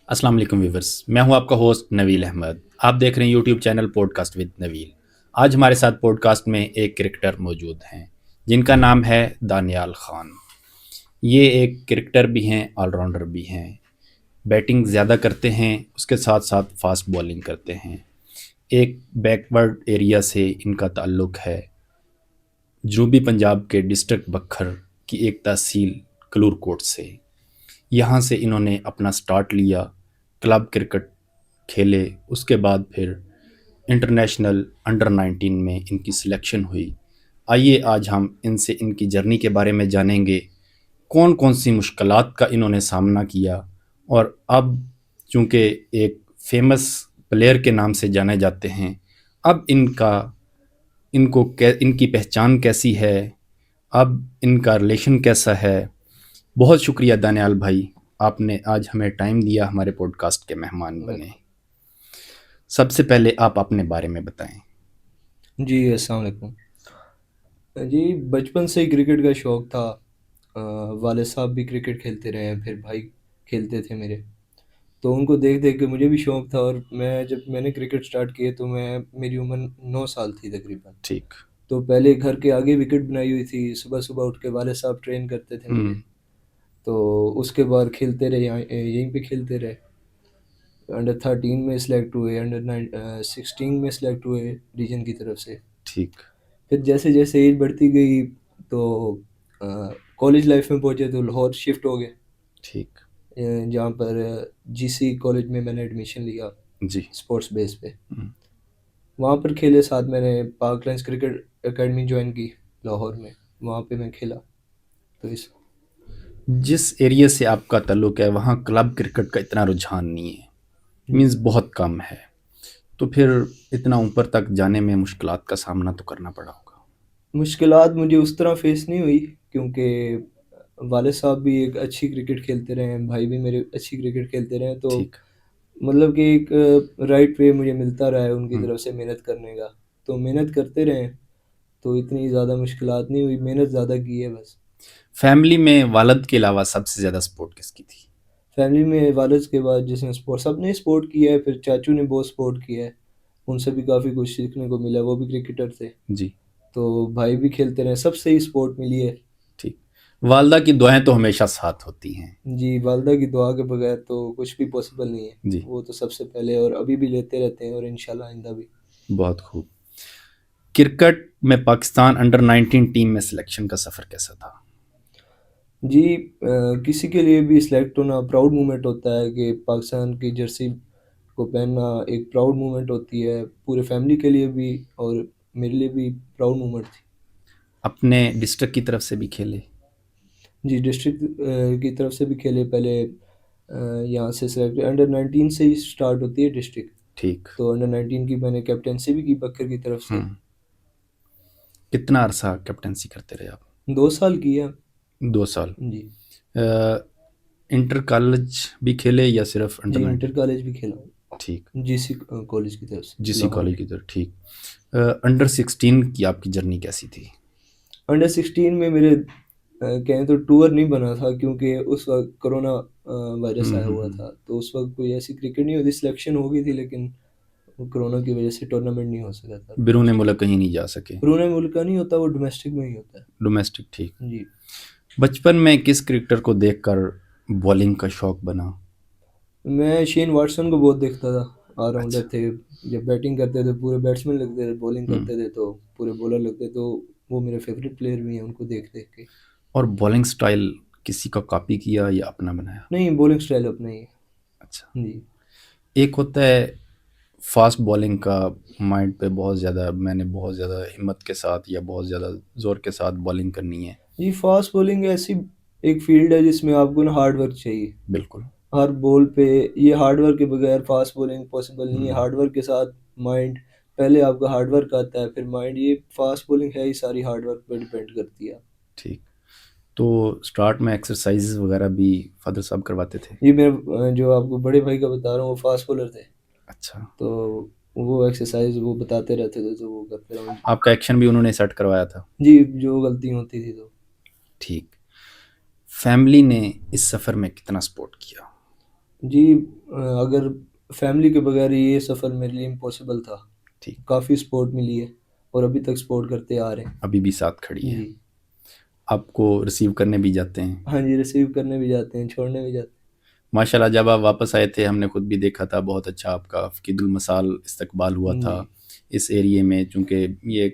अस्सलाम वालेकुम व्यूवर्स, मैं हूं आपका होस्ट नवील अहमद। आप देख रहे हैं YouTube channel podcast with Naveel. आज हमारे साथ पॉडकास्ट में एक क्रिकेटर मौजूद हैं जिनका नाम है दानियाल खान। ये एक क्रिकेटर भी हैं, ऑलराउंडर भी हैं। बैटिंग ज़्यादा करते हैं, उसके साथ साथ फास्ट बॉलिंग करते हैं। एक बैकवर्ड एरिया से इनका ताल्लुक़ है, जनूबी पंजाब के डिस्ट्रिक्ट बखर की एक तहसील कलूरकोट से। यहाँ से इन्होंने अपना स्टार्ट लिया, क्लब क्रिकेट खेले, उसके बाद फिर इंटरनेशनल अंडर 19 में इनकी सिलेक्शन हुई। आइए आज हम इनसे इनकी जर्नी के बारे में जानेंगे, कौन कौन सी मुश्किलात का इन्होंने सामना किया और अब चूँकि एक फेमस प्लेयर के नाम से जाने जाते हैं, अब इनकी पहचान कैसी है, अब इनका रिलेशन कैसा है। बहुत शुक्रिया दानियाल भाई, आपने आज हमें टाइम दिया, हमारे पॉडकास्ट के मेहमान बने। सबसे पहले आप अपने बारे में बताएं। जी, अस्सलाम वालेकुम। जी, बचपन से ही क्रिकेट का शौक़ था। वालिद साहब भी क्रिकेट खेलते रहे हैं, फिर भाई खेलते थे मेरे। तो उनको देख-देख के मुझे भी शौक़ था और जब मैंने क्रिकेट स्टार्ट किए तो मेरी उम्र 9 साल थी तकरीबन। ठीक। तो पहले घर के आगे विकेट बनाई हुई थी, सुबह-सुबह उठ के वालिद साहब ट्रेन करते थे मुझे। हुँ। तो उसके बाद खेलते रहे, यहीं पे खेलते रहे। अंडर 13 में सेलेक्ट हुए, 16 में सेलेक्ट हुए रीजन की तरफ से। ठीक। फिर जैसे-जैसे एज बढ़ती गई तो कॉलेज लाइफ में पहुँचे तो लाहौर शिफ्ट हो गए, ठीक। जहाँ पर जीसी कॉलेज में मैंने एडमिशन लिया जी। स्पोर्ट्स बेस पे। हुँ। वहाँ पर खेले, साथ मैंने पार्कलाइन्स क्रिकेट एकेडमी जॉइन की लाहौर में, वहाँ पे मैं खेला। तो इस जिस एरिया से आपका ताल्लुक़ है, वहाँ क्लब क्रिकेट का इतना रुझान नहीं है, मीन्स बहुत कम है। तो फिर इतना ऊपर तक जाने में मुश्किलात का सामना तो करना पड़ा होगा। मुश्किलात मुझे उस तरह फेस नहीं हुई क्योंकि वालिद साहब भी एक अच्छी क्रिकेट खेलते रहे हैं, भाई भी मेरे अच्छी क्रिकेट खेलते रहे हैं, तो ठीक। मतलब कि एक राइट वे मुझे मिलता रहा है उनकी हुँ। तरफ से मेहनत करने का। तो मेहनत करते रहे, तो इतनी ज़्यादा मुश्किलात नहीं हुई, मेहनत ज़्यादा की है बस। फैमिली में वालिद के अलावा सबसे ज़्यादा सपोर्ट किसकी थी? फैमिली में वालिद के बाद जिसने सपोर्ट, सबने सपोर्ट किया है, फिर चाचू ने बहुत सपोर्ट किया है, उनसे भी काफ़ी कुछ सीखने को मिला, वो भी क्रिकेटर थे। जी। तो भाई भी खेलते रहे, सबसे ही सपोर्ट मिली है। ठीक। वालिदा की दुआएँ तो हमेशा साथ होती हैं। जी, वालिदा की दुआ के बगैर तो कुछ भी पॉसिबल नहीं है। जी। वो तो सबसे पहले और अभी भी लेते रहते हैं और इंशाल्लाह आइंदा भी। बहुत खूब। क्रिकेट में पाकिस्तान अंडर 19 टीम में सिलेक्शन का सफ़र कैसा था? जी, किसी के लिए भी सिलेक्ट होना प्राउड मोमेंट होता है कि पाकिस्तान की जर्सी को पहनना एक प्राउड मोमेंट होती है, पूरे फैमिली के लिए भी और मेरे लिए भी प्राउड मोमेंट थी। अपने डिस्ट्रिक्ट की तरफ से भी खेले? जी, डिस्ट्रिक्ट की तरफ से भी खेले पहले। यहाँ से सेलेक्ट अंडर 19 से ही स्टार्ट होती है डिस्ट्रिक्ट। ठीक। तो अंडर 19 की मैंने कैप्टेंसी भी की बकर की तरफ हुँ। से। कितना अरसा कैप्टेंसी करते रहे आप? 2 साल की है। 2 साल। जी। अ, इंटर कॉलेज भी खेले या सिर्फ अंडर जी, 19? इंटर कॉलेज भी खेला हूँ, ठीक। जीसी कॉलेज की तरफ से जीसी लाहौर कॉलेज में। की तरफ, ठीक। अंडर 16 की आपकी जर्नी कैसी थी? अंडर 16 में मेरे कहें तो टूर नहीं बना था क्योंकि उस वक़्त कोरोना वायरस हुँ, आया हुँ, हुआ हुँ। था। तो उस वक़्त कोई ऐसी क्रिकेट नहीं होती, सिलेक्शन हो गई थी लेकिन वो कोरोना की वज़ह से टूर्नामेंट नहीं हो सका था बिरूने डोमेस्टिक। मुल्क कहीं नहीं जा सके। पुराने मुल्क का नहीं होता, वो डोमेस्टिक में ही होता है। डोमेस्टिक, ठीक। जी। बचपन में किस क्रिकेटर को देखकर बॉलिंग का शौक बना? मैं शेन वॉटसन को बहुत देखता था, ऑलराउंडर अच्छा। थे। जब बैटिंग करते थे पूरे बैट्समैन लगते थे, बॉलिंग हुँ। करते थे तो पूरे बॉलर लगते, तो वो मेरे फेवरेट प्लेयर भी हैं उनको देख-देख के। और बॉलिंग स्टाइल किसी का कॉपी किया या अपना बनाया? नहीं, बॉलिंग स्टाइल अपना ही है। अच्छा। जी। एक होता है फास्ट बॉलिंग का, माइंड पे मैंने बहुत ज़्यादा हिम्मत के साथ या बहुत ज़्यादा ज़ोर के साथ बॉलिंग करनी है। जी, फास्ट बॉलिंग ऐसी एक फील्ड है जिसमें आपको ना हार्ड वर्क चाहिए। बिल्कुल। हर बॉल पे ये हार्ड वर्क के बगैर फास्ट बॉलिंग पॉसिबल नहीं है। हुँ। हार्ड वर्क के साथ माइंड, पहले आपका हार्ड वर्क आता है, फिर माइंड, ये फास्ट बॉलिंग है ही सारी हार्ड वर्क पे डिपेंड करती है। ठीक। तो स्टार्ट में एक्सरसाइज़ वगैरह भी फ़ादर साहब करवाते थे? ये मेरे जो आपको बड़े भाई का बता रहा हूँ वो फास्ट बॉलर थे। अच्छा। तो वो एक्सरसाइज़ वो बताते रहते थे तो वो करते रहा। आपका एक्शन भी उन्होंने सेट करवाया था? जी, जो गलती होती थी तो। ठीक। फैमिली ने इस सफ़र में कितना सपोर्ट किया? जी अगर फैमिली के बगैर ये सफ़र मेरे लिए इम्पॉसिबल था। ठीक। काफ़ी सपोर्ट मिली है और अभी तक सपोर्ट करते आ रहे हैं। अभी भी साथ खड़ी है, जी। आपको रिसीव करने भी जाते हैं। हाँ जी, रिसीव करने भी जाते हैं, छोड़ने भी जाते माशाल्लाह, जब आप वापस आए थे हमने खुद भी देखा था, बहुत अच्छा आपका फ़कीदुल मसाल इस्तकबाल हुआ हैं। था जी। इस एरिए में, चूँकि ये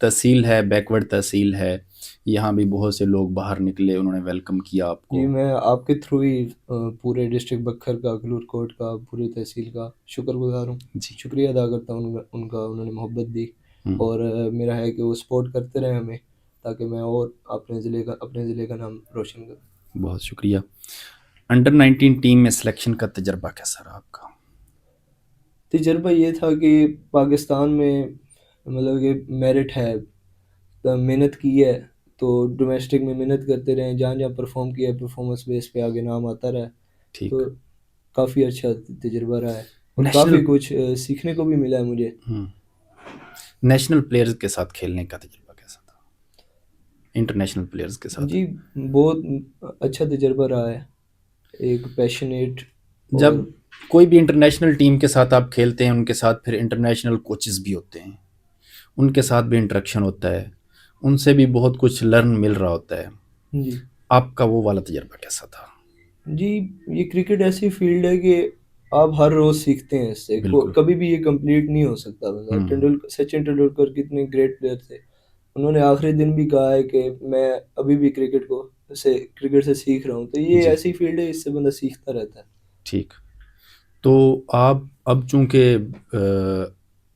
तहसील है, बैकवर्ड तहसील है, यहाँ भी बहुत से लोग बाहर निकले, उन्होंने वेलकम किया जी, आपको। मैं आपके थ्रू ही पूरे डिस्ट्रिक्ट बक्खर का, अखलूर कोट का, पूरी तहसील का शुक्रगुज़ार हूँ। जी। शुक्रिया अदा करता हूँ उनका उनका उन्होंने मोहब्बत दी हुँ, और मेरा है कि वो सपोर्ट करते रहें हमें, ताकि मैं और अपने ज़िले का नाम रोशन करूँ। बहुत शुक्रिया। अंडर 19 टीम में सिलेक्शन का तजुर्बा कैसा रहा आपका? तजुर्बा ये था कि पाकिस्तान में मतलब कि मेरिट है, मेहनत की है, तो डोमेस्टिक में मेहनत करते रहें, जहाँ-जहाँ परफ़ॉर्म किया है परफ़ॉर्मेंस बेस पे आगे नाम आता रहा है। ठीक। तो काफ़ी अच्छा तजुर्बा रहा है और नेशनल काफ़ी कुछ सीखने को भी मिला है मुझे। हुँ, नेशनल प्लेयर्स के साथ खेलने का तजुर्बा कैसा था? इंटरनेशनल प्लेयर्स के साथ? जी, बहुत अच्छा तजुर्बा रहा है, एक पैशनेट जब और कोई भी इंटरनेशनल टीम के साथ आप खेलते हैं, उनके साथ फिर इंटरनेशनल कोचेस भी होते हैं, उनके साथ भी इंटरेक्शन होता है, उनसे भी बहुत कुछ लर्न मिल रहा होता है। जी। आपका वो वाला तजुर्बा कैसा था? जी, ये क्रिकेट ऐसी फ़ील्ड है कि आप हर रोज़ सीखते हैं इससे, को बिल्कुल। कभी भी ये कंप्लीट नहीं हो सकता बंदा। हुँ, सचिन तेंदुलकर कितने ग्रेट प्लेयर थे। उन्होंने आखिरी दिन भी कहा है कि मैं अभी भी क्रिकेट से सीख रहा हूँ। तो ये जी, ऐसी फ़ील्ड है, इससे बंदा सीखता रहता है। ठीक। तो आप अब चूँकि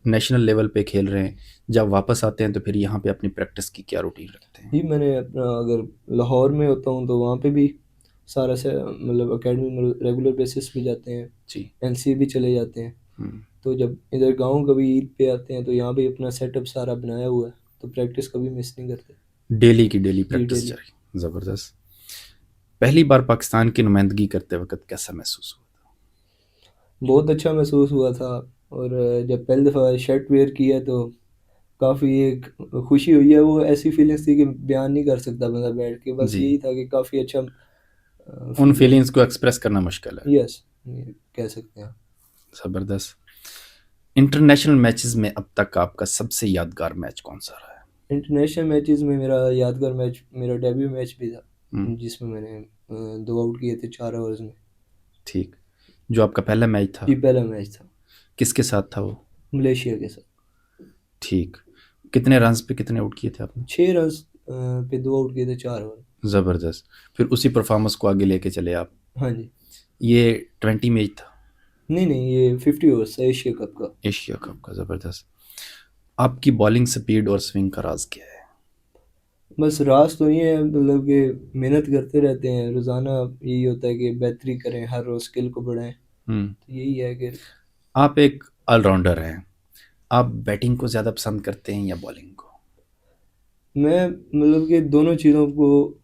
नेशनल लेवल पे खेल रहे हैं, जब वापस आते हैं तो फिर यहाँ पे अपनी प्रैक्टिस की क्या रूटीन रखते हैं? जी, मैंने अपना अगर लाहौर में होता हूँ तो वहाँ पे भी सारा से मतलब अकेडमी में रेगुलर बेसिस पे जाते हैं, जी। एनसीए भी चले जाते हैं। हुँ, तो जब इधर गाँव कभी ईद पे आते हैं तो यहाँ भी अपना सेटअप सारा बनाया हुआ है, तो प्रैक्टिस कभी मिस नहीं करते। डेली की डेली जी, प्रैक्टिस डेली। जारी। ज़बरदस्त। पहली बार पाकिस्तान की नुमाइंदगी करते वक़्त कैसा महसूस हुआ? बहुत अच्छा महसूस हुआ था और जब पहली दफ़ा शर्ट वियर किया तो काफ़ी एक खुशी हुई है, वो ऐसी फीलिंग्स थी कि बयान नहीं कर सकता बंदा बैठ के, बस जी, यही था कि काफ़ी अच्छा उन फील हुआ। फीलिंग्स को एक्सप्रेस करना मुश्किल है। यस, ये कह सकते हैं आप। ज़बरदस्त। इंटरनेशनल मैचेस में अब तक आपका सबसे यादगार मैच कौन-सा रहा है? इंटरनेशनल मैचेस में मेरा यादगार मैच मेरा डेब्यू मैच भी था, हुँ, जिसमें मैंने 2 आउट किए थे 4 ओवर्स में। ठीक। जो आपका पहला मैच था, जी, पहला मैच था, किसके साथ था वो? मलेशिया के साथ। ठीक। कितने रन्स पे कितने आउट किए थे आपने? 6 रन्स पे 2 आउट किए थे 4 ओवर। ज़बरदस्त। फिर उसी परफ़ॉर्मेंस को आगे लेके चले आप। हाँ जी। ये 20 मैच था, नहीं, नहीं, ये 50 ओवर्स था एशिया कप का। एशिया कप का, ज़बरदस्त। आपकी बॉलिंग स्पीड और स्विंग का राज़ क्या है? बस राज तो ये है मतलब कि मेहनत करते रहते हैं, रोज़ाना यही होता है कि बेहतरी करें, हर रोज़ स्किल को बढ़ाएँ। हुँ, तो यही है कि आप एक ऑलराउंडर हैं। आप बैटिंग को ज़्यादा पसंद करते हैं या बॉलिंग को? मैं मतलब कि दोनों चीज़ों को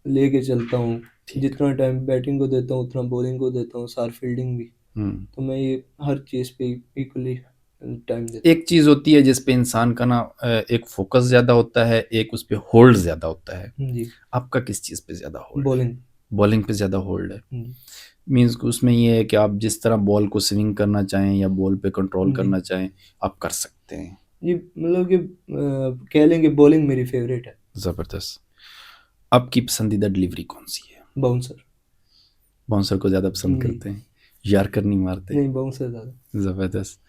लेके चलता हूँ। ठीक। जितना टाइम बैटिंग को देता हूँ, उतना बॉलिंग को देता हूँ, साथ फील्डिंग भी। हुँ। तो मैं ये हर चीज़ पे इक्वली टाइम देता एक चीज़ होती है जिस पे इंसान का ना एक फ़ोकस ज़्यादा होता है, एक उस पे होल्ड ज़्यादा होता है। हूँ। जी, आपका किस चीज़ पे ज़्यादा होल्ड है? बॉलिंग। बॉलिंग पे ज़्यादा होल्ड है। जी, मीन्स कि उसमें ये है कि आप जिस तरह बॉल को स्विंग करना चाहें या बॉल पे कंट्रोल जी। करना चाहें, आप कर सकते हैं। जी, मतलब कि कह लें कि बॉलिंग मेरी फ़ेवरेट है, ज़बरदस्त। आपकी पसंदीदा डिलीवरी कौन-सी है? बाउंसर। बाउंसर को ज़्यादा पसंद जी, करते हैं, यॉर्कर नहीं मारते? नहीं बाउंसर ज़्यादा। ज़बरदस्त।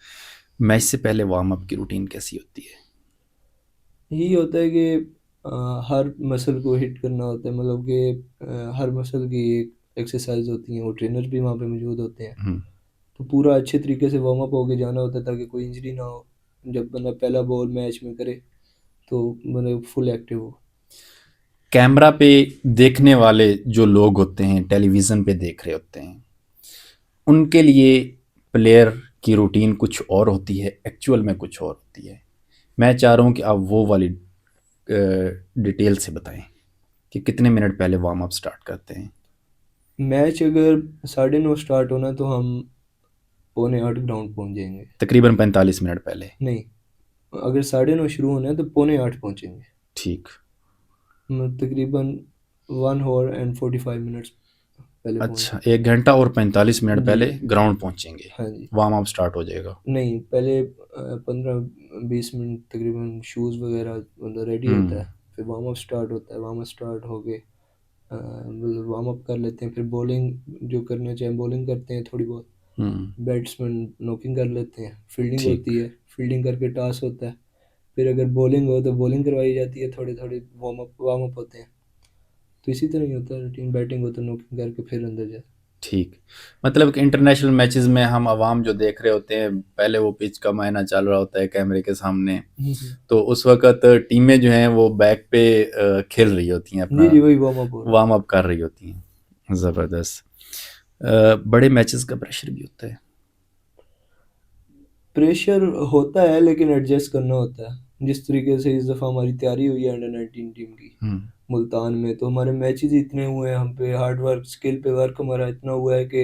मैच से पहले वार्म अप की रूटीन कैसी होती है? यही होता है कि हर मसल को हिट करना होता है, मतलब कि हर मसल की एक एक्सरसाइज होती है, वो ट्रेनर भी वहाँ पे मौजूद होते हैं। हुँ। तो पूरा अच्छे तरीके से वार्म अप होके जाना होता है ताकि कोई इंजरी ना हो। जब बंदा पहला बॉल मैच में करे तो बंदा फुल एक्टिव हो। कैमरा पे देखने वाले जो लोग होते हैं, टेलीविज़न पे देख रहे होते हैं, उनके लिए प्लेयर की रूटीन कुछ और होती है, एक्चुअल में कुछ और होती है। मैं चाह रहा हूँ कि आप वो वाली डिटेल से बताएँ कि कितने मिनट पहले वार्म अप स्टार्ट करते हैं? मैच अगर 9:30 स्टार्ट होना तो हम पौने 8 ग्राउंड पहुँच जाएँगे। तकरीबन 45 मिनट पहले। नहीं, अगर 9:30 शुरू होना है तो पौने 8 पहुँचेंगे। ठीक। तकरीबन 1 हॉर एंड 45 मिनट्स। पहले पहुंच। अच्छा, 1 घंटा और 45 मिनट जी पहले ग्राउंड पहुँचेंगे, हाँ जी। वार्म अप स्टार्ट हो जाएगा। नहीं, पहले 15-20 मिनट तकरीबन शूज़ वगैरह मतलब रेडी होता है, हुँ, फिर वार्म अप स्टार्ट होता है। वार्म अप स्टार्ट हो के मतलब वार्म अप कर लेते हैं, फिर बॉलिंग जो करना चाहें बॉलिंग करते हैं थोड़ी बहुत। हुँ, बैट्समैन नॉकिंग कर लेते हैं, फील्डिंग ठीक, होती है, फील्डिंग करके टॉस होता है। फिर अगर बॉलिंग हो तो बॉलिंग करवाई जाती है, थोड़े-थोड़े वार्म अप होते हैं। तो इसी तरह ही होता है रूटीन, बैटिंग हो तो नॉकिंग करके फिर अंदर जाते ठीक। मतलब कि इंटरनेशनल मैचेज़ में हम अवाम जो देख रहे होते हैं, पहले वो पिच का मुआयना चल रहा होता है कैमरे के सामने, हैं। तो उस वक़्त टीमें जो हैं वो बैक पे खेल रही होती हैं, जी, अपना जी, वही वार्म अप हो रहा है। वार्म अप कर रही होती हैं। ज़बरदस्त। बड़े मैचेज़ का प्रेशर भी होता है। प्रेशर होता है लेकिन एडजस्ट करना होता है। जिस तरीके से इस दफ़ा हमारी तैयारी हुई है अंडर 19 टीम की हुँ, मुल्तान में, तो हमारे मैचेस इतने हुए हैं, हम पे हार्ड वर्क, स्किल पे वर्क हमारा इतना हुआ है कि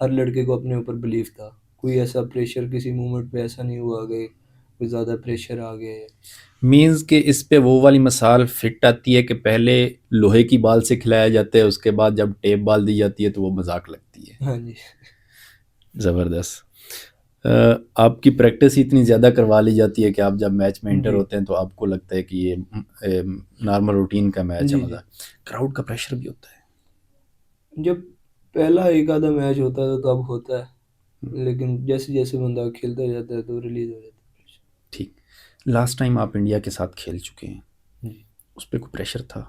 हर लड़के को अपने ऊपर बिलीव था। कोई ऐसा प्रेशर किसी मूवमेंट पे ऐसा नहीं हुआ कि कोई ज़्यादा प्रेशर आ गया है। मीन्स कि इस पे वो वाली मिसाल फिट आती है कि पहले लोहे की बाल से खिलाया जाता है, उसके बाद जब टेप बाल दी जाती है तो वो मज़ाक लगती है। हाँ जी। ज़बरदस्त। आपकी प्रैक्टिस ही इतनी ज़्यादा करवा ली जाती है कि आप जब मैच में एंटर जी, होते हैं तो आपको लगता है कि ये नॉर्मल रूटीन का मैच है, जी, जी। मज़ा। क्राउड का प्रेशर भी होता है। जब पहला एक आधा मैच होता है तो तब होता हुँ, है, लेकिन जैसे-जैसे बंदा खेलता जाता है तो रिलीज़ हो जाता है प्रेशर। ठीक। लास्ट टाइम आप इंडिया के साथ खेल चुके हैं, जी। उस पे कोई प्रेशर था?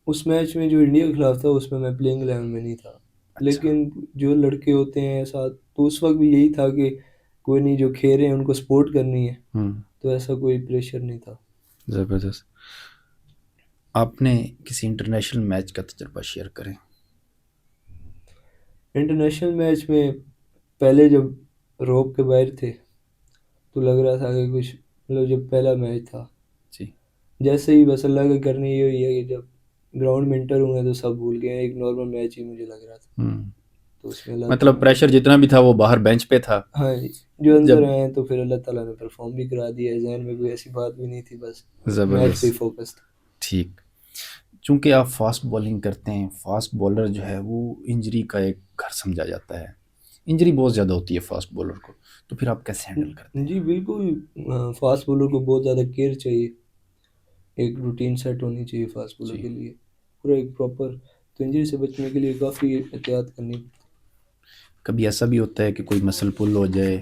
उस मैच में जो इंडिया के खिलाफ था उसमें मैं प्लेइंग 11 में नहीं था। अच्छा, लेकिन जो लड़के होते हैं साथ, तो उस वक़्त भी यही था कि कोई नहीं, जो खेल रहे हैं उनको सपोर्ट करनी है, हुँ, तो ऐसा कोई प्रेशर नहीं था। ज़बरदस्त। आपने किसी इंटरनेशनल मैच का तजुर्बा शेयर करें? इंटरनेशनल मैच में पहले जब रोप के बाहर थे, तो लग रहा था कि कुछ मतलब जब पहला मैच था, जी। जैसे ही बस अल्लाह की करनी ये हुई है कि जब ग्राउंड में एंटर हुए तो सब भूल गए, एक नॉर्मल मैच ही मुझे लग रहा था। हुँ, तो उसमें अल्लाह मतलब ताला ने प्रेशर जितना भी था वो बाहर बेंच पे था। हाँ जी, जो अंदर जब आए तो फिर अल्लाह ताला ने परफ़ॉर्म भी करा दिया, ज़हन में कोई ऐसी बात भी नहीं थी, बस मैच पे ही ज़बरदस्त, फ़ोकस था। ठीक। चूँकि आप फ़ास्ट बॉलिंग करते हैं, फ़ास्ट बॉलर जो है वो इंजरी का एक घर समझा जाता है। इंजरी बहुत ज़्यादा होती है फ़ास्ट बॉलर को, तो फिर आप कैसे हैंडल करते हैं? जी, बिल्कुल। फ़ास्ट बॉलर को बहुत ज़्यादा केयर चाहिए, एक रूटीन सेट होनी चाहिए फ़ास्ट बॉलर जी। के लिए, पूरा एक प्रॉपर। तो इंजरी से बचने के लिए काफ़ी एहतियात करनी पड़ती है। कभी ऐसा भी होता है कि कोई मसल पुल हो जाए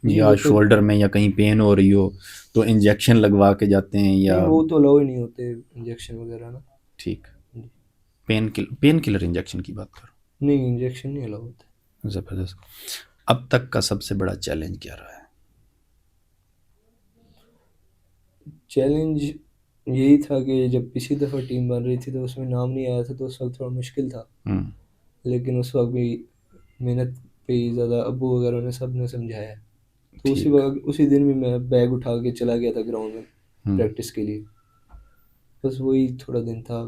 जी, या वो तो शोल्डर में या कहीं पेन हो रही हो, तो इंजेक्शन लगवा के जाते हैं नहीं, या वो तो अलाउ ही नहीं होते इंजेक्शन वगैरह ना। ठीक, जी। पेन किलर इंजेक्शन की बात करो। नहीं, इंजेक्शन नहीं अलाउ होते। ज़बरदस्त। अब तक का सबसे बड़ा चैलेंज क्या रहा है? चैलेंज यही था कि जब पिछली दफ़ा टीम बन रही थी तो उसमें नाम नहीं आया था, तो उस वक़्त थोड़ा मुश्किल था। हुँ, लेकिन उस वक़्त भी मेहनत पे ही ज़्यादा अब्बू वगैरह ने सब ने समझाया। तो उसी ठीक। वक़्त उसी दिन भी मैं बैग उठा के चला गया था ग्राउंड में हुँ, प्रैक्टिस के लिए। बस वही थोड़ा दिन था।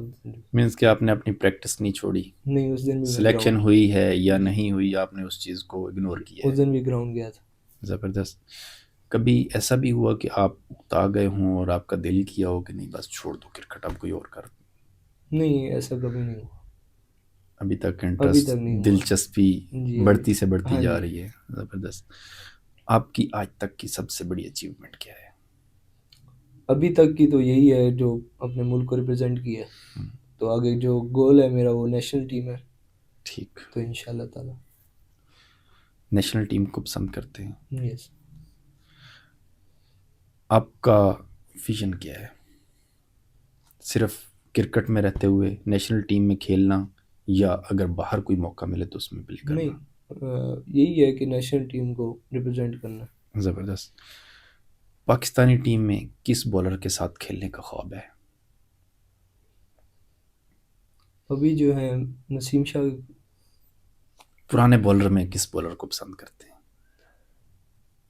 मीन्स कि आपने अपनी प्रैक्टिस नहीं छोड़ी। नहीं, उस दिन भी मैं सिलेक्शन ग्राउंड। हुई है या जी, नहीं हुई, आपने उस चीज़ को इग्नोर किया उस है। दिन भी ग्राउंड गया था। ज़बरदस्त। कभी ऐसा भी हुआ कि आप उकता गए हों और आपका दिल किया हो कि नहीं बस छोड़ दो क्रिकेट, अब कोई और कर। नहीं, ऐसा कभी नहीं हुआ। अभी तक अभी तक इंटरेस्ट, नहीं हुआ। दिलचस्पी जी, अभी। बढ़ती से बढ़ती हाँ जा जी। रही है। ज़बरदस्त। आपकी आज तक की सबसे बड़ी अचीवमेंट क्या है? अभी तक की तो यही है जो अपने मुल्क को रिप्रेज़ेंट किया है। हुँ, तो आगे जो गोल है मेरा वो नेशनल टीम है, ठीक। तो इंशाअल्लाह ताला। नेशनल टीम को पसंद करते हैं। यस। आपका विज़न क्या है? सिर्फ़ क्रिकेट में रहते हुए नेशनल टीम में खेलना या अगर बाहर कोई मौका मिले तो उसमें प्ले नहीं, करना? यही है कि नेशनल टीम को रिप्रेज़ेंट करना। ज़बरदस्त। पाकिस्तानी टीम में किस बॉलर के साथ खेलने का ख्वाब है? अभी जो है नसीम शाह। पुराने बॉलर में किस बॉलर को पसंद करते हैं?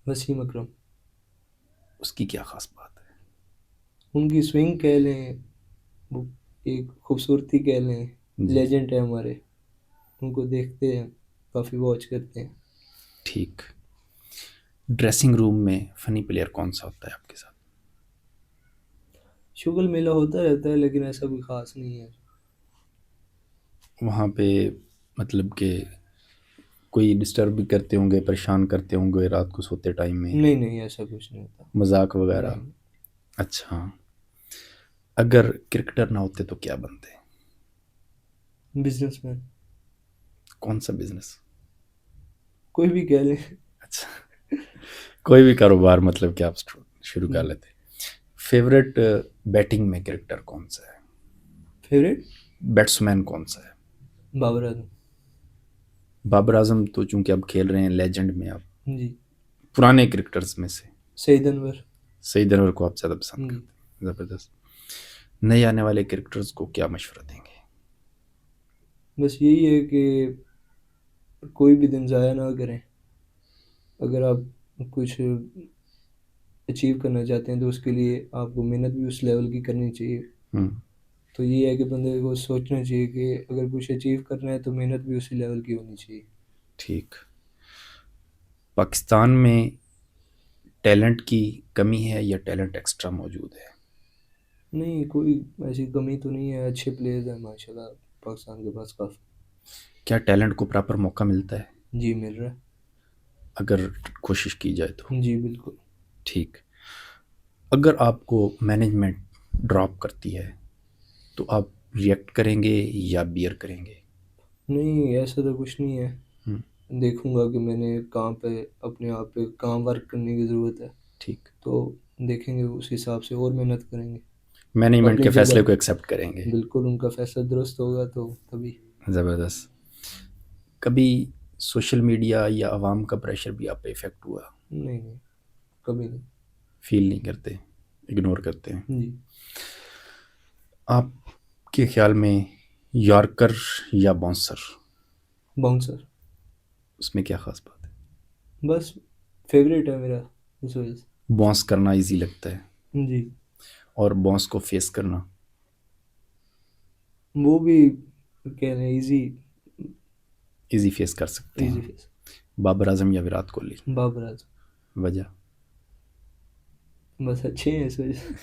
वसीम अकरम। उसकी क्या ख़ास बात है? उनकी स्विंग कह लें, वो एक खूबसूरती कह लें, जी, लेजेंड है हमारे। उनको देखते हैं, काफ़ी वॉच करते हैं। ठीक। ड्रेसिंग रूम में फ़नी प्लेयर कौन-सा होता है आपके साथ? शुगल मेला होता रहता है लेकिन ऐसा कोई ख़ास नहीं है। वहाँ पे मतलब कि कोई डिस्टर्ब भी करते होंगे, परेशान करते होंगे रात को सोते टाइम में, नहीं नहीं, ऐसा कुछ नहीं होता। मजाक वगैरह? नहीं, अच्छा, अगर क्रिकेटर ना होते तो क्या बनते? बिजनेसमैन। कौन सा बिजनेस? कोई भी कह ले। अच्छा, कोई भी कारोबार मतलब कि आप शुरू कर लेते। फेवरेट बैटिंग में क्रिकेटर कौन सा है? फेवरेट बैट्समैन कौन सा है? बाबर आजम। बाबर आजम तो चूंकि आप खेल रहे हैं लेजेंड में, आप जी। पुराने क्रिकेटर्स में से सईद अनवर। सईद अनवर को आप ज़्यादा पसंद जी। करते हैं? ज़बरदस्त। नए आने वाले क्रिकेटर्स को क्या मशवरा देंगे? बस यही है कि कोई भी दिन ज़ाया ना करें। अगर आप कुछ अचीव करना चाहते हैं तो उसके लिए आपको मेहनत भी उस लेवल की करनी चाहिए। हम्म, तो ये है कि बंदे को सोचना चाहिए कि अगर कुछ अचीव करना है तो मेहनत भी उसी लेवल की होनी चाहिए। ठीक। पाकिस्तान में टैलेंट की कमी है या टैलेंट एक्स्ट्रा मौजूद है? नहीं, कोई ऐसी कमी तो नहीं है, अच्छे प्लेयर्स हैं माशाल्लाह पाकिस्तान के पास काफ़ी। क्या टैलेंट को प्रॉपर मौका मिलता है जी, मिल रहा अगर कोशिश की जाए तो? है। जी बिल्कुल। ठीक। अगर आपको मैनेजमेंट ड्रॉप करती है तो आप रिएक्ट करेंगे या बियर करेंगे? नहीं, ऐसा तो कुछ नहीं है। हम्म, देखूंगा कि मैंने कहाँ पे अपने आप पे कहाँ वर्क करने की ज़रूरत है, ठीक। तो देखेंगे उस हिसाब से और मेहनत करेंगे मैनेजमेंट अपनी के फैसले जगह। को एक्सेप्ट करेंगे? बिल्कुल, उनका फैसला दुरुस्त होगा तो तभी। ज़बरदस्त। कभी सोशल मीडिया या आवाम का प्रेशर भी आप पे इफ़ेक्ट हुआ? नहीं नहीं, कभी नहीं। फील नहीं करते, इग्नोर करते हैं? जी। आपके ख्याल में यॉर्कर या बाउंसर, बाउंसर। उसमें क्या ख़ास बात है? बस फेवरेट है मेरा, इस वजह से। बाउंस करना इजी लगता है जी। और बाउंस को फेस करना? वो भी कह रहे हैं इजी। इजी फेस कर सकते इजी हैं। फेस। बाबर आजम या विराट कोहली? बाबर आजम। वजह? बस अच्छे हैं इस वजह से।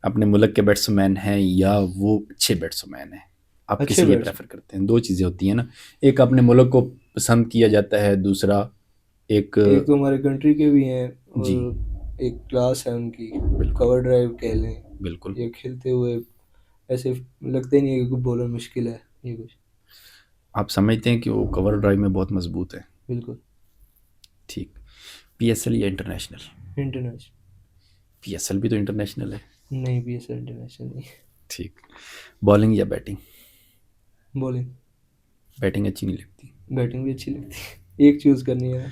अपने मुल्क के बैट्समैन हैं या वो अच्छे बैट्समैन हैं? आप किस अच्छे लिए बैट्स। प्रेफर करते हैं? दो चीज़ें होती हैं ना, एक अपने मुल्क को पसंद किया जाता है, दूसरा एक एक तो हमारे कंट्री के भी हैं, जी, और एक क्लास है उनकी। बिल्कुल कवर ड्राइव कह लें, बिल्कुल। ये खेलते हुए ऐसे लगता ही नहीं है कि कोई बॉलर मुश्किल है ये कुछ। आप समझते हैं कि वो कवर ड्राइव में बहुत मजबूत है? बिल्कुल। ठीक। पीएसएल या इंटरनेशनल? इंटरनेशनल। पीएसएल भी तो इंटरनेशनल है। नहीं, बी एस इंटरनेशनल नहीं। ठीक। बॉलिंग या बैटिंग? बॉलिंग। बैटिंग अच्छी नहीं लगती? बैटिंग भी अच्छी लगती है, एक चूज़ करनी है।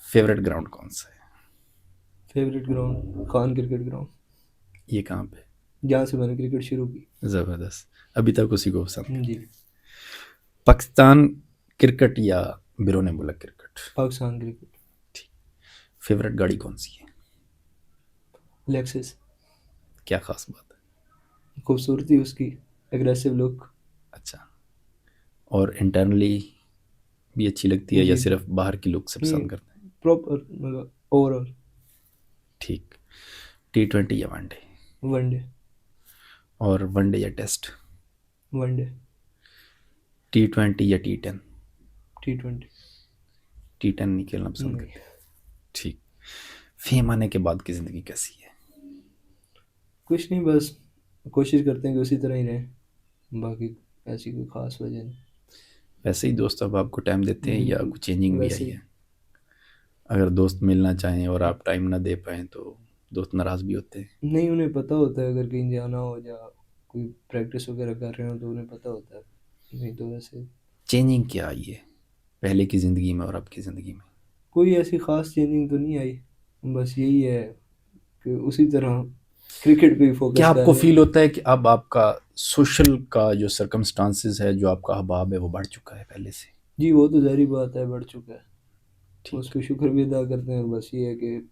फेवरेट ग्राउंड कौन सा है? Favourite ground Khan cricket ground, ये कहाँ पे? जहाँ से मैंने क्रिकेट शुरू की। ज़बरदस्त, अभी तक उसी को पसंद जी। करते हैं। पाकिस्तान क्रिकेट या बिरोने मुल्क क्रिकेट? पाकिस्तान क्रिकेट। ठीक। फेवरेट गाड़ी कौन सी है? लेक्सिस। क्या खास बात है? खूबसूरती उसकी, एग्रेसिव लुक। अच्छा, और इंटरनली भी अच्छी लगती है या जी। सिर्फ बाहर की लुक से नहीं, पसंद करते हैं? प्रॉपर मतलब ओवरऑल। ठीक। T20 या वनडे? वनडे। और वनडे या टेस्ट? वनडे। T20 या T10? T20। T10 नहीं खेलना पसंद नहीं, करते? ठीक। फेम आने के बाद की ज़िंदगी कैसी है? कुछ नहीं, बस कोशिश करते हैं कि उसी तरह ही रहें, बाकी ऐसी कोई ख़ास वजह नहीं। वैसे ही दोस्त अब आपको टाइम देते हैं या बिल्कुल कुछ चेंजिंग भी आई वैसे ही। है? अगर दोस्त मिलना चाहें और आप टाइम ना दे पाएँ तो दोस्त नाराज़ भी होते हैं? नहीं, उन्हें पता होता है अगर कहीं जाना हो या कोई प्रैक्टिस वगैरह कर रहे हो तो उन्हें पता होता है। नहीं तो वैसे चेंजिंग क्या आई है पहले की ज़िंदगी में और अब की ज़िंदगी में? कोई ऐसी ख़ास चेंजिंग तो नहीं आई। बस यही है कि उसी तरह क्रिकेट पे ही क्या फोकस कर आपको रहे हैं। फील होता है कि अब आपका सोशल का जो सर्कमस्टांसिस है, जो आपका हबाब है, वो बढ़ चुका है पहले से? जी, वो तो ज़ाहिर बात है, बढ़ चुका है। उस ठीक। पे शुक्र भी अदा करते हैं, बस ये है कि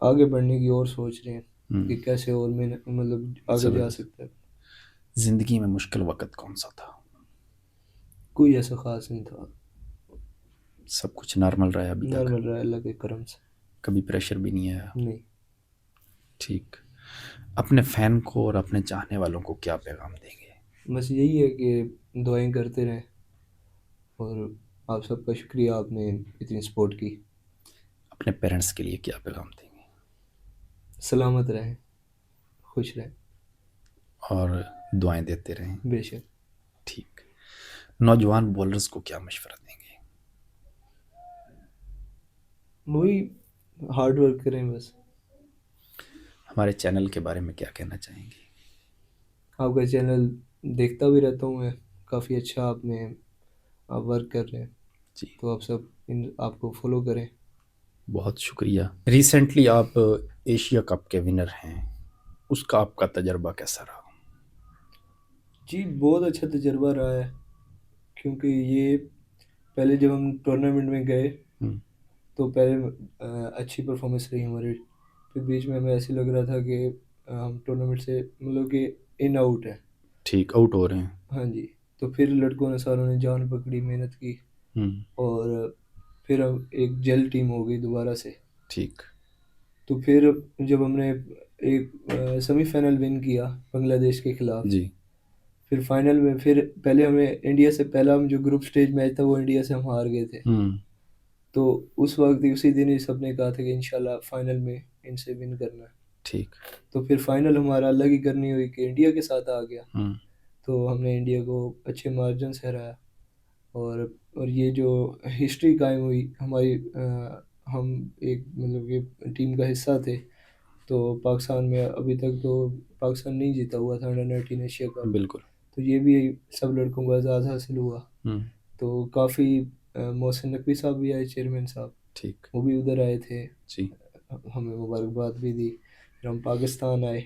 आगे बढ़ने की और सोच रहे हैं कि हम्म, कैसे और में मतलब आगे जा ज़बरदस्त। सकते हैं। ज़िंदगी में मुश्किल वक़्त कौन सा था? कोई ऐसा ख़ास नहीं था। सब कुछ नॉर्मल रहा है अभी तक? नॉर्मल रहा अल्लाह के करम से। कभी प्रेशर भी नहीं आया? नहीं। ठीक। अपने फ़ैन को और अपने चाहने वालों को क्या पैगाम देंगे? बस यही है कि दुआएं करते रहें और आप सबका शुक्रिया, आपने इतनी सपोर्ट की। अपने पेरेंट्स के लिए क्या पैगाम देंगे? सलामत रहें, खुश रहें। और दुआएं देते रहें। बेशक। ठीक। नौजवान बॉलर्स को क्या मशवरा देंगे? वही, हार्ड वर्क करें बस। हमारे चैनल के बारे में क्या कहना चाहेंगे? आपका चैनल देखता भी रहता हूँ मैं, काफ़ी अच्छा आप वर्क कर रहे हैं, जी, तो आप सब आपको फॉलो करें। बहुत शुक्रिया। रिसेंटली आप एशिया कप के विनर हैं, उसका आपका तजर्बा कैसा रहा? जी, बहुत अच्छा तजुर्बा रहा है, क्योंकि ये पहले जब हम टूर्नामेंट में गए हम्म, तो पहले अच्छी परफॉर्मेंस रही हमारी। फिर बीच में हमें ऐसे लग रहा था कि हम टूर्नामेंट से मतलब कि इन आउट है। ठीक, आउट हो रहे हैं। हाँ जी। तो फिर लड़कों ने सारों ने जान पकड़ी, मेहनत की, हम्म, और फिर हम एक जेल टीम हो गई दोबारा से। ठीक। तो फिर जब हमने एक सेमीफाइनल विन किया बांग्लादेश के खिलाफ, जी। फिर फाइनल में फिर पहले हमें इंडिया से पहला हम जो ग्रुप स्टेज मैच था वो इंडिया से हम हार गए थे। हम्म, तो उस वक्त ही उसी दिन ही सबने कहा था कि इंशाल्लाह फाइनल में इनसे विन करना है। ठीक। तो फिर फाइनल हमारा अलग ही करनी हुई कि इंडिया के साथ आ गया। हम्म, तो हमने इंडिया को अच्छे मार्जिन से हराया, और ये जो हिस्ट्री कायम हुई हमारी, हम एक मतलब कि टीम का हिस्सा थे। तो पाकिस्तान में अभी तक तो पाकिस्तान नहीं जीता हुआ था अंडर 19 एशिया कप। बिल्कुल। तो ये भी सब लड़कों को एजाज़ हासिल हुआ। हम्म, तो काफ़ी मोहसिन नकवी साहब भी आए, चेयरमैन साहब, ठीक। वो भी उधर आए थे। जी, हमें मुबारकबाद भी दी। फिर हम पाकिस्तान आए।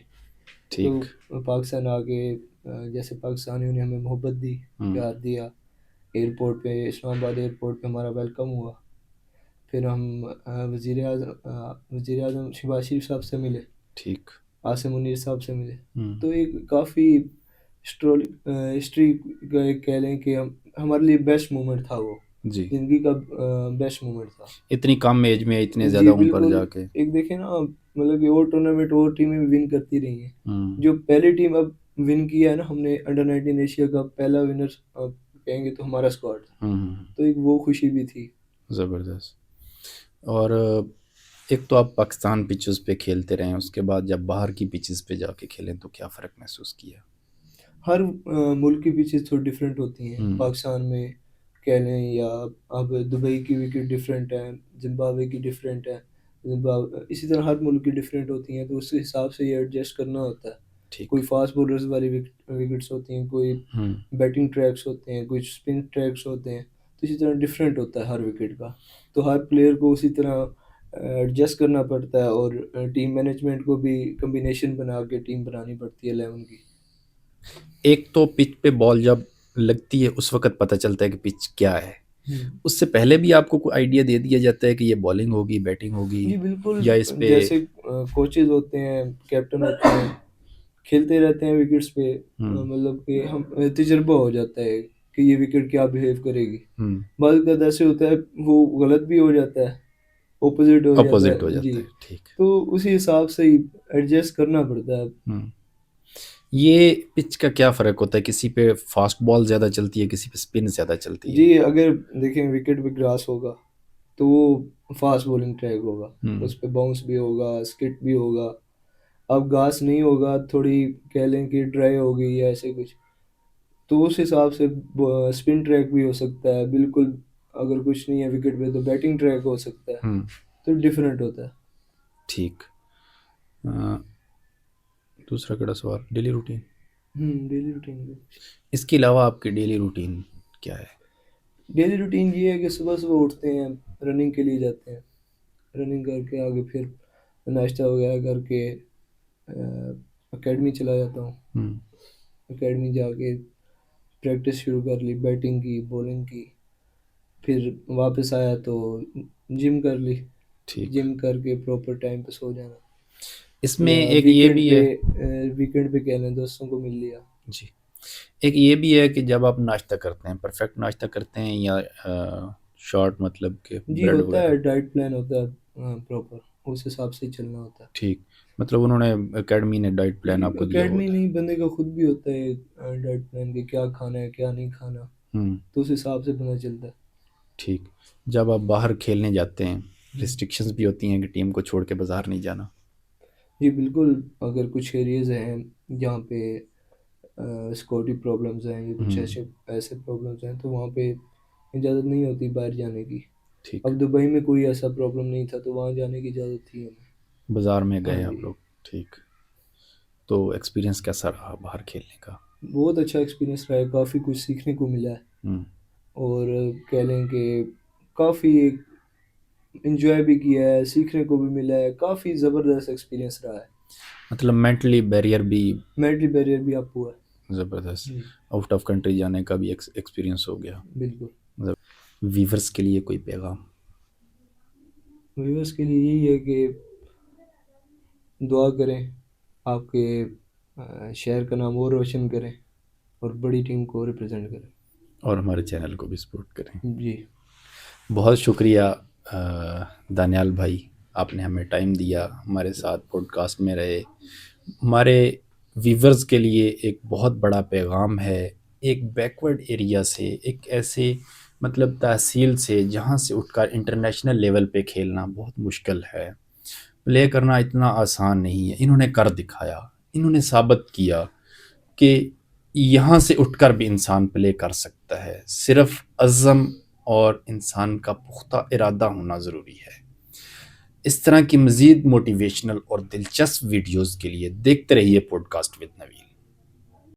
ठीक। तो पाकिस्तान आके जैसे पाकिस्तानियों ने हमें मोहब्बत दी, हम्म, प्यार दिया। एयरपोर्ट पे, इस्लामाबाद एयरपोर्ट पे हमारा वेलकम हुआ। फिर हम वज़ीर आज़म शहबाज शरीफ साहब से मिले, ठीक। आसिम मुनीर साहब से मिले। हम्म, तो एक काफ़ी हिस्ट्री का एक कह लें कि हम हमारे लिए बेस्ट मोमेंट था वो, जी। ज़िंदगी का बेस्ट मोमेंट था। इतनी कम एज में इतने जी ज़्यादा ऊपर बिल्कुल। जाके। एक देखें ना, मतलब कि और टूर्नामेंट और टीमें विन करती रही हैं। हम्म, जो पहली टीम अब विन किया है ना, हमने अंडर 19 एशिया का पहला विनर कहेंगे तो हमारा स्क्वाड था। हम्म, तो एक वो खुशी भी थी। ज़बरदस्त। और एक तो आप पाकिस्तान पिचेस पे खेलते रहे हैं, उसके बाद जब बाहर की पिचेस पे जाके खेलें तो क्या फ़र्क महसूस किया? हर मुल्क की पिचेस थोड़ी डिफरेंट होती हैं। हम्म, पाकिस्तान में कह लें, या अब दुबई की विकेट डिफरेंट है, जिम्बाब्वे की डिफरेंट है। इसी तरह हर मुल्क की डिफरेंट होती हैं, तो उस हिसाब से ये एडजस्ट करना होता है। ठीक। कोई फास्ट बॉलर्स वाली विकेट्स होती हैं, कोई हम्म, बैटिंग ट्रैक्स होते हैं, कुछ स्पिन ट्रैक्स होते हैं। तो इसी तरह डिफरेंट होता है हर विकेट का। तो हर प्लेयर को उसी तरह एडजस्ट करना पड़ता है, और टीम मैनेजमेंट को भी कम्बिनेशन बना के टीम बनानी पड़ती है 11 की। एक तो पिच पे बॉल जब लगती है उस वक्त पता चलता है कि पिच क्या है। हम्म। उससे पहले भी आपको कोई आइडिया दे दिया जाता है कि ये बॉलिंग होगी, बैटिंग होगी, जी बिल्कुल। या इस पे? जैसे कोचेज होते हैं, कैप्टन होते हैं, खेलते रहते हैं विकेट्स पे, हम्म, मतलब कि हम तजुर्बा हो जाता है कि ये विकेट क्या बिहेव करेगी। हम्म, बाद का ऐसे होता है, वो गलत भी हो जाता है, ऑपोजिट हो जाता अपोजिट हो है जी। जाता है। ठीक। तो उसी हिसाब से ही एडजस्ट करना पड़ता है। हम्म, ये पिच का क्या फ़र्क होता है? किसी पे फास्ट बॉल ज़्यादा चलती है, किसी पे स्पिन ज़्यादा चलती है? जी, अगर देखें विकेट पे ग्रास होगा तो वो फास्ट बॉलिंग ट्रैक होगा, हम्म, उस पे बाउंस भी होगा, स्किट भी होगा। अब घास नहीं होगा, थोड़ी कह लें कि ड्राई होगी या ऐसे कुछ, तो उस हिसाब से स्पिन ट्रैक भी हो सकता है बिल्कुल। अगर कुछ नहीं है विकेट पे तो बैटिंग ट्रैक हो सकता है। हम्म, तो डिफरेंट होता है। ठीक। अ, दूसरा कड़ा सवाल, डेली रूटीन। Daily routine. इसके अलावा आपकी डेली रूटीन क्या है? डेली रूटीन ये है कि सुबह सुबह उठते हैं, रनिंग के लिए जाते हैं, रनिंग करके आगे फिर नाश्ता वगैरह करके एकेडमी चला जाता हूँ। हम्म, एकेडमी जाके प्रैक्टिस शुरू कर ली, बैटिंग की, बॉलिंग की। फिर वापस आया तो जिम कर ली। ठीक। जिम करके प्रॉपर टाइम पे सो जाना, इसमें या एक ये भी है। वीकेंड पे कह लें दोस्तों को मिल लिया। जी। एक ये भी है कि जब आप नाश्ता करते हैं, परफेक्ट नाश्ता करते हैं या शॉर्ट, मतलब कि जी ब्रेड होता वगैरह? है, डाइट प्लान होता है प्रॉपर, उस हिसाब से ही चलना होता है। ठीक। मतलब उन्होंने, एकेडमी ने डाइट जी, प्लान आपको दिया एकेडमी होता है? नहीं, बंदे का खुद भी होता है डाइट प्लान कि क्या खाना है क्या नहीं खाना। तो उस हिसाब से पता चलता है। ठीक। जब आप बाहर खेलने जाते हैं, रिस्ट्रिक्शंस भी होती हैं कि टीम को छोड़ के बाजार नहीं जाना? जी बिल्कुल, अगर कुछ एरियाज़ हैं जहाँ पे सिक्योरिटी प्रॉब्लम्स हैं या कुछ ऐसे ऐसे प्रॉब्लम्स हैं, तो वहाँ पे इजाज़त नहीं होती बाहर जाने की। ठीक। अब दुबई में कोई ऐसा प्रॉब्लम नहीं था, तो वहाँ जाने की इजाज़त थी हमें। बाजार में हाँ गए आप जी। लोग? ठीक। तो एक्सपीरियंस कैसा रहा बाहर खेलने का? बहुत अच्छा एक्सपीरियंस रहा है, काफ़ी कुछ सीखने को मिला है। हम्म। और कह लें कि काफ़ी एंजॉय भी किया है, सीखने को भी मिला है, काफ़ी ज़बरदस्त एक्सपीरियंस रहा है। मतलब मेंटली बैरियर भी मेंटली बैरियर भी अप हुआ है। ज़बरदस्त। जी आउट ऑफ कंट्री जाने का भी एक्सपीरियंस हो गया। बिल्कुल। मतलब वीवर्स के लिए कोई पैगाम? व्यूअर्स के लिए यही है कि दुआ करें, आपके शहर का नाम और रोशन करें और बड़ी टीम को रिप्रेजेंट करें। और हमारे चैनल को भी सपोर्ट करें। जी बहुत शुक्रिया दानियाल भाई, आपने हमें टाइम दिया, हमारे साथ पॉडकास्ट में रहे। हमारे व्यूवर्स के लिए एक बहुत बड़ा पैगाम है। एक बैकवर्ड एरिया से, एक ऐसे मतलब तहसील से जहाँ से उठकर इंटरनेशनल लेवल पे खेलना बहुत मुश्किल है। प्ले करना इतना आसान नहीं है। इन्होंने कर दिखाया, इन्होंने साबित किया कि यहाँ से उठकर भी इंसान प्ले कर सकता है। सिर्फ अज़्म और इंसान का पुख्ता इरादा होना ज़रूरी है। इस तरह की मज़ीद मोटिवेशनल और दिलचस्प वीडियोज़ के लिए देखते रहिए पॉडकास्ट विद नवील।